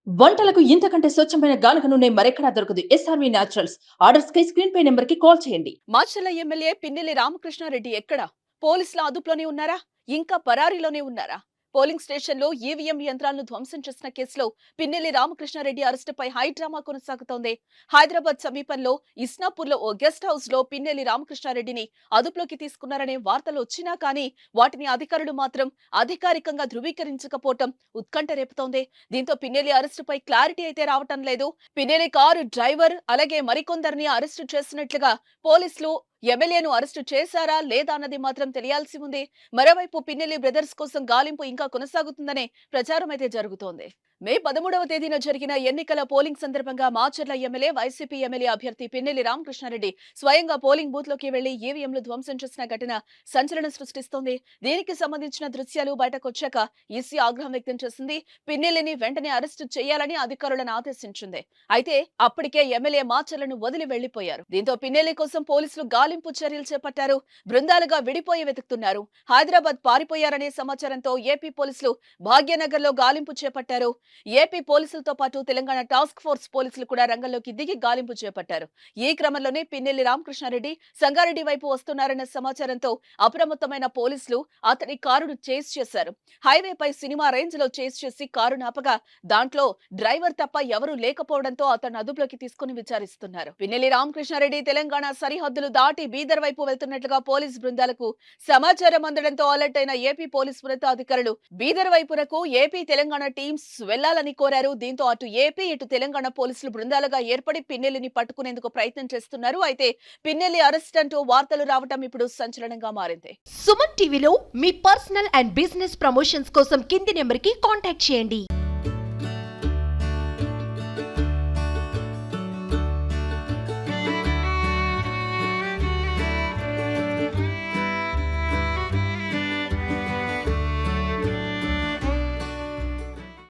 వంటలకు ఇంతకంటే స్వచ్ఛమైన గానుగ నూనె మరెక్కడా దొరకదు. SRV naturals. ఆర్డర్స్ కై స్క్రీన్ పై నెంబర్ కి కాల్ చేయండి. మాచర్ల ఎమ్మెల్యే పిన్నెల్లి రామకృష్ణారెడ్డి ఎక్కడ? పోలీసుల అదుపులోనే ఉన్నారా? ఇంకా పరారీలోనే ఉన్నారా? పోలింగ్ స్టేషన్లో ఈవీఎం యంత్రాలను ధ్వంసం చేసిన కేసులో పిన్నెల్లి రామకృష్ణారెడ్డి అరెస్టుపై హైడ్రామా కొనసాగుతోంది. హైదరాబాద్ సమీపంలో ఇస్నాపూర్లో ఓ గెస్ట్ హౌస్ లో పిన్నెల్లి రామకృష్ణారెడ్డిని అదుపులోకి తీసుకున్నారనే వార్తలు వచ్చినా కానీ వాటిని అధికారులు మాత్రం అధికారికంగా ధృవీకరించకపోవటం ఉత్కంఠ రేపుతోంది. దీంతో పిన్నెల్లి అరెస్టుపై క్లారిటీ అయితే రావటం లేదు. పిన్నెల్లి కారు డ్రైవర్ అలాగే మరికొందరిని అరెస్టు చేసినట్లుగా పోలీసులు ఎమ్మెల్యేను అరెస్టు చేశారా లేదా అన్నది మాత్రం తెలియాల్సి ఉంది. మరోవైపు పిన్నెల్లి బ్రదర్స్ కోసం గాలింపు ఇంకా కొనసాగుతుందనే ప్రచారం అయితే జరుగుతోంది. మే 13వ తేదీన జరిగిన ఎన్నికల పోలింగ్ సందర్భంగా మాచర్ల ఎమ్మెల్యే వైసీపీ ఎమ్మెల్యే అభ్యర్థి పిన్నెల్లి రామకృష్ణారెడ్డి స్వయంగా పోలింగ్ బూత్ లోకి వెళ్లి ఈవీఎంలు ధ్వంసం చేసిన ఘటన సంచలనం సృష్టిస్తోంది. దీనికి సంబంధించిన దృశ్యాలు బయటకొచ్చాక ఈసీ ఆగ్రహం వ్యక్తం చేసింది. పిన్నెల్లిని వెంటనే అరెస్టు చేయాలని అధికారులను ఆదేశించింది. అయితే అప్పటికే ఎమ్మెల్యే మాచర్లను వదిలి వెళ్లిపోయారు. దీంతో పిన్నెల్లి కోసం పోలీసులు గాలింపు చర్యలు చేపట్టారు. బృందాలుగా విడిపోయి వెతుకుతున్నారు. హైదరాబాద్ పారిపోయారనే సమాచారంతో ఏపీ పోలీసులు భాగ్యనగర్ లో గాలింపు చేపట్టారు. ఏపీ పోలీసులతో పాటు తెలంగాణ టాస్క్ ఫోర్స్ పోలీసులు కూడా రంగంలోకి దిగి గాలింపు చేపట్టారు. ఈ క్రమంలోనే పిన్నెల్లి రామకృష్ణారెడ్డి సంగారెడ్డి వైపు వస్తున్నారన్న సమాచారంతో అప్రమత్తమైన పోలీసులు అతని కారును చేస్ చేశారు. హైవేపై సినిమా రేంజ్ లో చేస్ చేసి కారు నాపగా దాంట్లో డ్రైవర్ తప్ప ఎవరూ లేకపోవడంతో అతను అదుపులోకి తీసుకుని విచారిస్తున్నారు. పిన్నెల్లి రామకృష్ణారెడ్డి తెలంగాణ సరిహద్దులు దాటి బీదర్ వైపు వెళ్తున్నట్లుగా పోలీసు బృందాలకు సమాచారం అందడంతో అలర్ట్ అయిన ఏపీ పోలీసు ఉన్నతాధికారులు బీదర్ వైపునకు ఏపీ తెలంగాణ టీమ్స్ వెళ్లాలని కోరారు. దీంతో అటు ఏపీ ఇటు తెలంగాణ పోలీసులు బృందాలుగా ఏర్పడి పిన్నెల్లిని పట్టుకునేందుకు ప్రయత్నం చేస్తున్నారు. అయితే పిన్నెల్లి అరెస్ట్ అంటూ వార్తలు రావటం ఇప్పుడు సంచలనంగా మారింది. సుమన్ టీవీలో మీ పర్సనల్ అండ్ బిజినెస్ ప్రమోషన్స్ కోసం కింది నెంబర్ కి కాంటాక్ట్ చేయండి.